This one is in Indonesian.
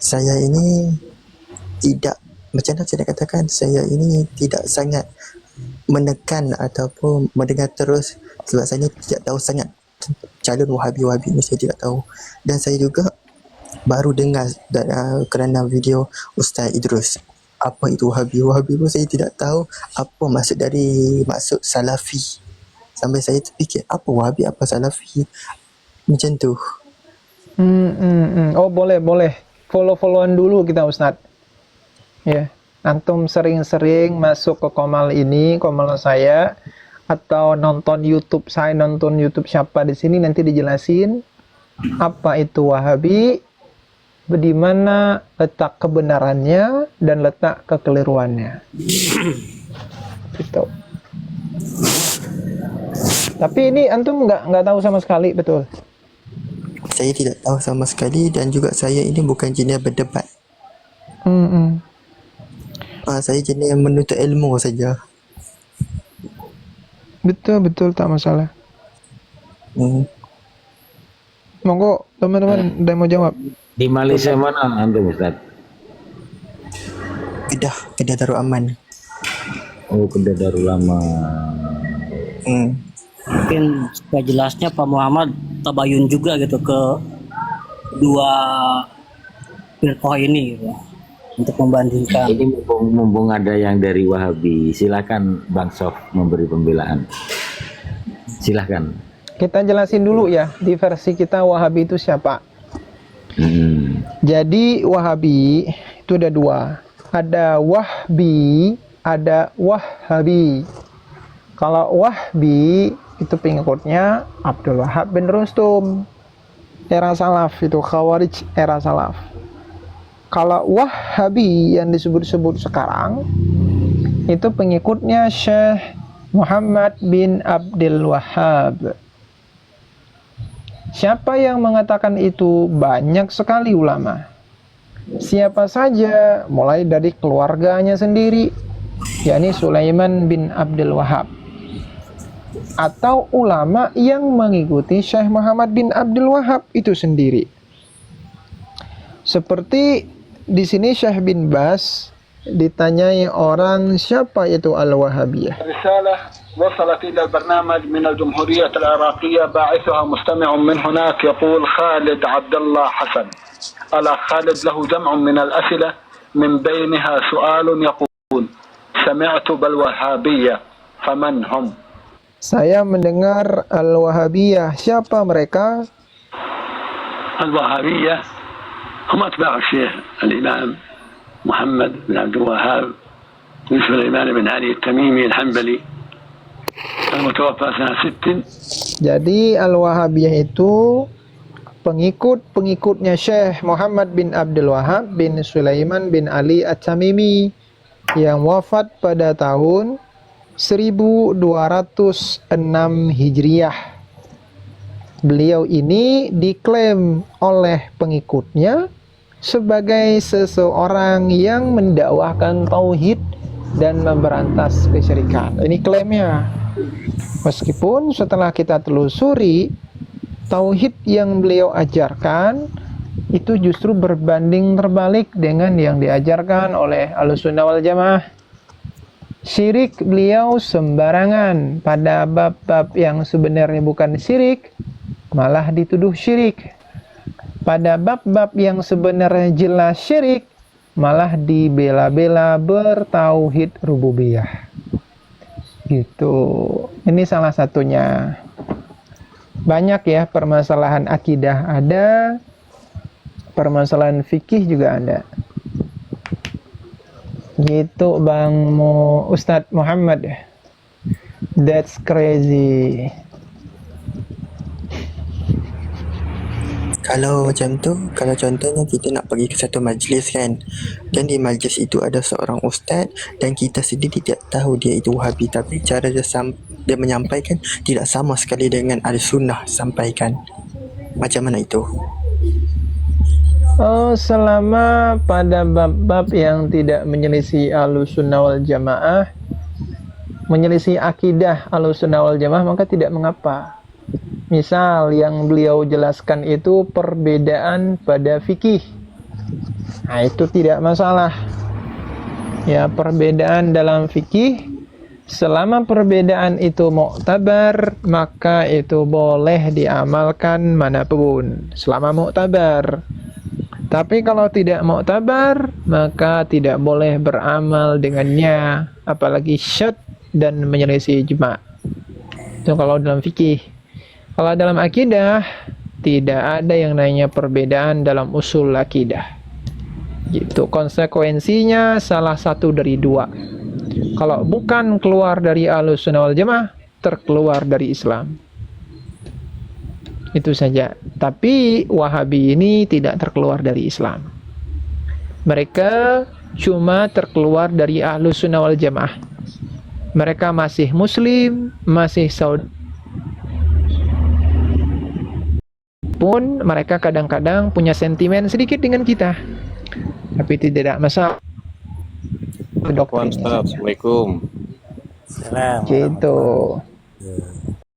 Saya ini tidak, macam mana saya nak katakan, saya ini tidak sangat menekan ataupun mendengar terus, sebab saya tidak tahu sangat calon Wahabi-Wahabi ni, saya tidak tahu. Dan saya juga baru dengar kerana video Ustaz Idrus. Apa itu Wahabi? Wahabi pun saya tidak tahu apa maksud Salafi. Sampai saya terfikir, apa Wahabi, apa Salafi? Macam tu. Oh, boleh. Follow-followan dulu kita, Ustadz. Ya, antum sering-sering masuk ke komal saya, atau nonton YouTube saya, nonton YouTube siapa di sini, nanti dijelasin apa itu Wahabi, di mana letak kebenarannya dan letak kekeliruannya. Gitu. Tapi ini antum nggak tahu sama sekali, betul? Saya tidak tahu sama sekali, dan juga saya ini bukan jenis berdebat. Saya jenis yang menuntut ilmu saja. Betul, tak masalah. Monggo teman-teman, ada yang mau jawab? Di Malaysia mana antum, Ustaz? Kedah Darul Aman. Oh, Kedah Darul Aman. Mungkin supaya jelasnya Pak Muhammad tabayun juga gitu ke dua firqah ini gitu, untuk membandingkan. Ini mumpung ada yang dari Wahabi, silakan Bang Sof memberi pembelaan. Silakan. Kita jelasin dulu ya, di versi kita Wahabi itu siapa. Jadi Wahabi itu ada dua. Ada Wahbi, ada Wahabi. Kalau Wahbi itu pengikutnya Abdul Wahab bin Rustum, era salaf, itu Khawarij era salaf. Kalau Wahabi yang disebut-sebut sekarang itu pengikutnya Syekh Muhammad bin Abdul Wahab. Siapa yang mengatakan itu? Banyak sekali ulama. Siapa saja, mulai dari keluarganya sendiri, yakni Sulaiman bin Abdul Wahab, atau ulama yang mengikuti Syekh Muhammad bin Abdul Wahab itu sendiri. Seperti di sini Syekh bin Bas ditanyai orang, siapa itu Al-Wahabiyah? Risalah وصلت إلى البرنامج من الجمهورية العراقية، باعثها مستمع من هناك يقول خالد عبد الله حسن. الأخ خالد له جمع من الأسئلة، من بينها سؤال يقول سمعت بالوهابية فمن هم؟ Saya mendengar Al-Wahabiyah, siapa mereka? الوهابية هم أتباع الشيخ الإمام محمد بن عبد الوهاب بن سليمان بن علي التميمي الحنبلي المتوفى سنة 60. Jadi Al-Wahabiyah itu pengikutnya Syekh Muhammad bin Abdul Wahab bin Sulaiman bin Ali At-Tamimi yang wafat pada tahun 1206 Hijriah. Beliau ini diklaim oleh pengikutnya sebagai seseorang yang mendakwahkan tauhid dan memberantas kesyirikan. Ini klaimnya. Meskipun setelah kita telusuri, tauhid yang beliau ajarkan itu justru berbanding terbalik dengan yang diajarkan oleh Ahlussunnah wal Jamaah. Syirik beliau sembarangan, pada bab-bab yang sebenarnya bukan syirik malah dituduh syirik. Pada bab-bab yang sebenarnya jelas syirik malah dibela-bela bertauhid rububiyah. Gitu. Ini salah satunya. Banyak ya, permasalahan akidah ada, permasalahan fikih juga ada. Gitu Bang Ustadz Muhammad. That's crazy. Kalau macam tu, kalau contohnya kita nak pergi ke satu majlis kan, dan di majlis itu ada seorang ustaz dan kita sendiri tidak tahu dia itu Wahabi, tapi cara dia menyampaikan tidak sama sekali dengan Ahlussunnah sampaikan. Macam mana itu? Selama pada bab-bab yang tidak menyelisih Ahlussunnah wal Jamaah, menyelisih akidah Ahlussunnah wal Jamaah, maka tidak mengapa. Misal yang beliau jelaskan itu perbedaan pada fikih. Nah, itu tidak masalah. Ya, perbedaan dalam fikih, selama perbedaan itu muktabar, maka itu boleh diamalkan manapun selama muktabar. Tapi kalau tidak muktabar, maka tidak boleh beramal dengannya, apalagi syad dan menyelisih ijma'. Itu kalau dalam fikih. Kalau dalam akidah, tidak ada yang namanya perbedaan dalam usul akidah. Gitu. Konsekuensinya salah satu dari dua. Kalau bukan keluar dari Ahlussunnah wal Jamaah, terkeluar dari Islam. Itu saja. Tapi Wahabi ini tidak terkeluar dari Islam. Mereka cuma terkeluar dari Ahlussunnah wal Jamaah. Mereka masih Muslim, masih Saudi. Pun mereka kadang-kadang punya sentimen sedikit dengan kita, tapi tidak masalah. Assalamualaikum. Gitu.